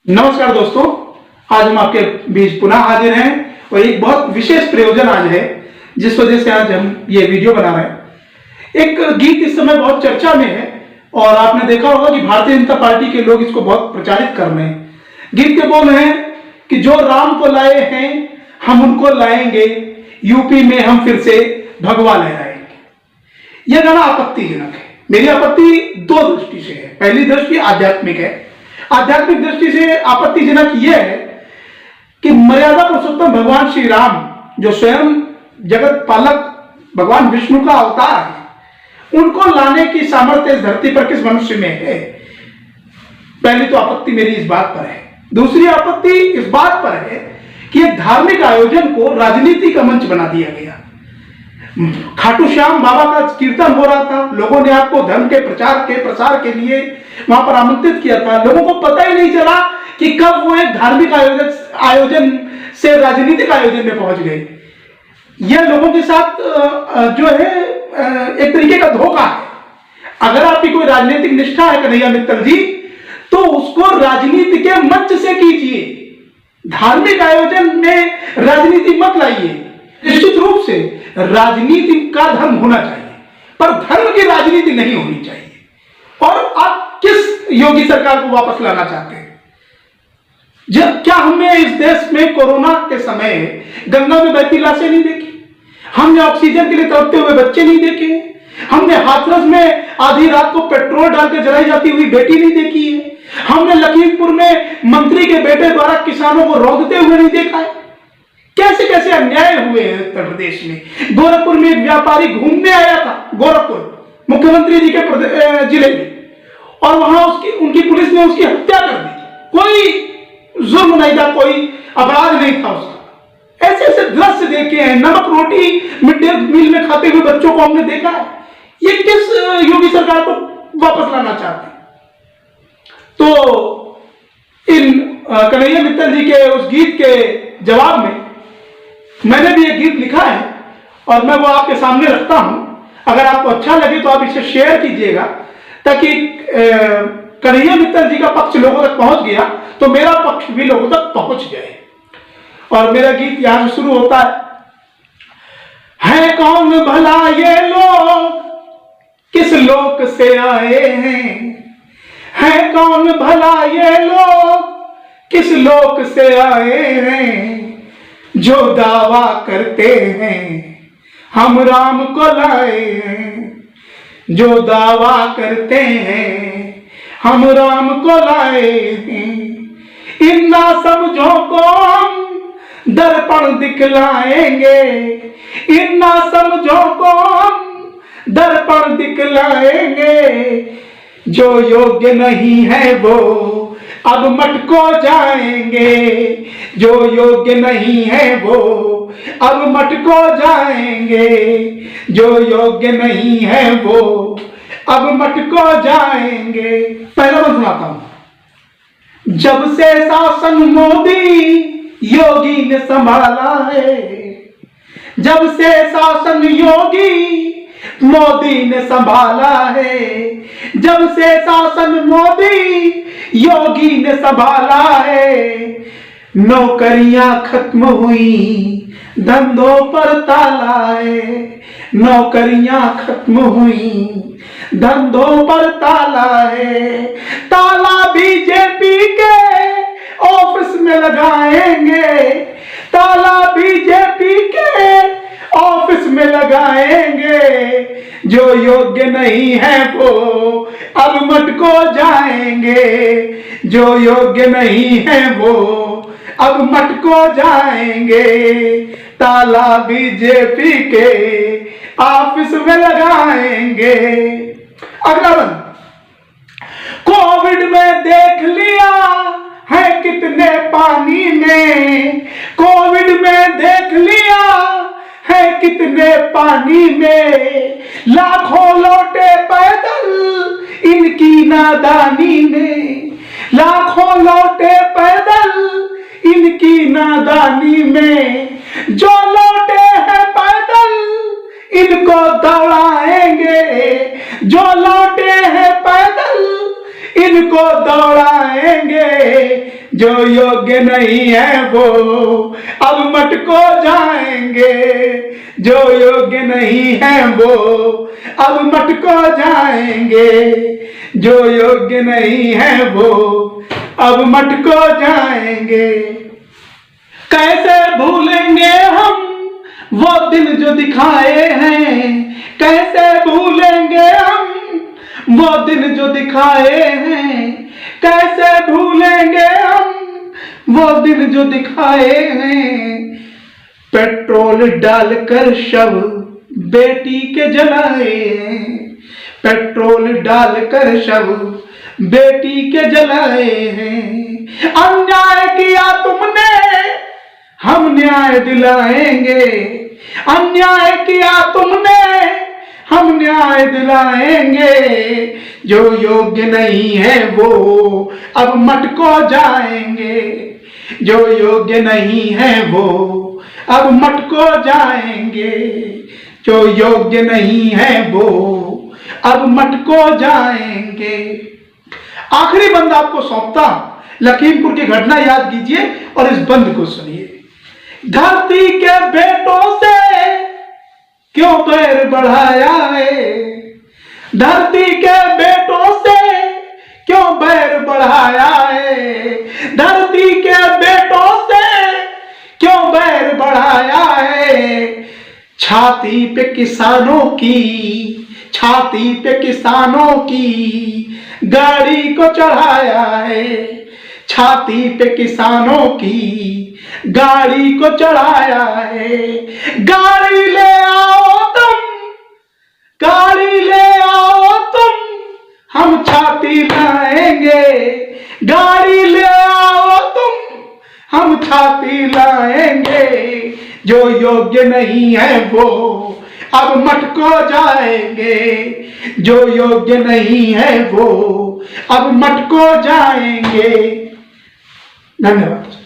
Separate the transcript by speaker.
Speaker 1: नमस्कार दोस्तों, आज हम आपके बीच पुनः हाजिर हैं और एक बहुत विशेष प्रयोजन आज है जिस वजह से आज हम ये वीडियो बना रहे हैं। एक गीत इस समय बहुत चर्चा में है और आपने देखा होगा कि भारतीय जनता पार्टी के लोग इसको बहुत प्रचारित कर रहे हैं। गीत के बोल हैं कि जो राम को लाए हैं हम उनको लाएंगे, यूपी में हम फिर से भगवा लहराएंगे। यह गाना आपत्तिजनक है। मेरी आपत्ति दो दृष्टि से है। पहली दृष्टि आध्यात्मिक है। आध्यात्मिक दृष्टि से आपत्तिजनक यह है कि मर्यादा पुरुषोत्तम भगवान श्री राम, जो स्वयं जगत पालक भगवान विष्णु का अवतार है, उनको लाने की सामर्थ्य इस धरती पर किस मनुष्य में है। पहली तो आपत्ति मेरी इस बात पर है। दूसरी आपत्ति इस बात पर है कि एक धार्मिक आयोजन को राजनीति का मंच बना दिया गया। खाटू श्याम बाबा का कीर्तन हो रहा था, लोगों ने आपको धर्म के प्रसार के लिए वहां पर आमंत्रित किया था। लोगों को पता ही नहीं चला कि कब वो एक धार्मिक आयोजन से राजनीतिक आयोजन में पहुंच गए। यह लोगों के साथ जो है एक तरीके का धोखा है। अगर आपकी कोई राजनीतिक निष्ठा है कन्हैया मित्तल जी, तो उसको राजनीति के मंच से कीजिए। धार्मिक आयोजन में राजनीति मत लाइए। निश्चित रूप से राजनीति का धर्म होना चाहिए, पर धर्म की राजनीति नहीं होनी चाहिए। और आप किस योगी सरकार को वापस लाना चाहते हैं? क्या हमने इस देश में कोरोना के समय गंगा में बहती लाशें नहीं देखी? हमने ऑक्सीजन के लिए तड़पते हुए बच्चे नहीं देखे? हमने हाथरस में आधी रात को पेट्रोल डाल के जलाई जाती हुई बेटी नहीं देखी है? हमने लखीमपुर में मंत्री के बेटे द्वारा किसानों को रौंदते हुए नहीं देखा है? कैसे कैसे अन्याय हुए हैं उत्तर प्रदेश में। गोरखपुर में एक व्यापारी घूमने आया था, गोरखपुर मुख्यमंत्री जी के जिले में, और वहां उनकी पुलिस ने उसकी हत्या कर दी। कोई जुर्म नहीं था, कोई अपराध नहीं था उसका। ऐसे ऐसे दृश्य देखे हैं। नमक रोटी मिड डे मील में खाते हुए बच्चों को हमने देखा है। ये किस योगी सरकार को वापस लाना चाहते हैं? तो इन कन्हैया मित्तल जी के उस गीत के जवाब में मैंने भी एक गीत लिखा है और मैं वो आपके सामने रखता हूं। अगर आपको अच्छा लगे तो आप इसे शेयर कीजिएगा, ताकि कन्हैया मित्तल जी का पक्ष लोगों तक पहुंच गया तो मेरा पक्ष भी लोगों तक पहुंच जाए। और मेरा गीत यहां से शुरू होता है कौन भला ये लोग किस लोक से आए हैं? है कौन भला ये लोग किस लोक से आए हैं? जो दावा करते हैं हम राम को लाए हैं। जो दावा करते हैं हम राम को लाए हैं। इन ना समझों को हम दर्पण दिखलाएंगे। इन ना समझों को हम दर्पण दिखलाएंगे। जो योग्य नहीं है वो अब मटको जाएंगे। जो योग्य नहीं है वो अब मटको जाएंगे। जो योग्य नहीं है वो अब मटको जाएंगे। पहला मैं सुनाता हूं। जब से शासन मोदी योगी ने संभाला है, जब से शासन योगी मोदी ने संभाला है, जब से शासन मोदी योगी ने संभाला है, नौकरियां खत्म हुई धंधों पर ताला है। नौकरियां खत्म हुई धंधों पर ताला है। ताला बीजेपी के ऑफिस में लगाएंगे। ताला बीजेपी के ऑफिस में लगाएंगे। जो योग्य नहीं है वो अब मटको जाएंगे। जो योग्य नहीं है वो अब मटको जाएंगे। ताला बीजेपी के ऑफिस में लगाएंगे। अगला बंद। कोविड में देख लिया है कितने पानी में। कोविड में देख लिया है कितने पानी में। लाखों लौटे पैदल इनकी नादानी में। लाखों लौटे पैदल इनकी नादानी में। जो लौटे हैं पैदल इनको दौड़ाएंगे। जो लौटे हैं पैदल इनको दौड़ाएंगे। जो योग्य नहीं है वो अब मटको जाएंगे, जो योग्य नहीं है वो अब मटको जाएंगे, जो योग्य नहीं है वो अब मटको जाएंगे। कैसे भूलेंगे हम वो दिन जो दिखाए हैं, कैसे भूलेंगे हम वो दिन जो दिखाए हैं, कैसे भूलेंगे हम वो दिन जो दिखाए हैं। पेट्रोल डालकर शव बेटी के जलाए हैं, पेट्रोल डालकर शव बेटी के जलाए हैं। अन्याय किया तुमने हम न्याय दिलाएंगे, अन्याय किया तुमने हम न्याय दिलाएंगे, जो योग्य नहीं है वो अब मटको जाएंगे, जो योग्य नहीं है वो अब मटको जाएंगे, जो योग्य नहीं है वो अब मटको जाएंगे। आखिरी बंद आपको सौंपता हूं, लखीमपुर की घटना याद कीजिए और इस बंद को सुनिए। धरती के बेटों से क्यों बैर बढ़ाया है, धरती के बेटों से क्यों बैर बढ़ाया है, धरती के बेटों से क्यों बैर बढ़ाया है। छाती पे किसानों की, छाती पे किसानों की गाड़ी को चढ़ाया है, छाती पे किसानों की गाड़ी को चढ़ाया है। गाड़ी ले आओ तुम, गाड़ी ले आओ तुम, हम छाती लाएंगे, गाड़ी ले आओ तुम, हम छाती लाएंगे, जो योग्य नहीं है वो अब मटको जाएंगे, जो योग्य नहीं है वो अब मटको जाएंगे। धन्यवाद।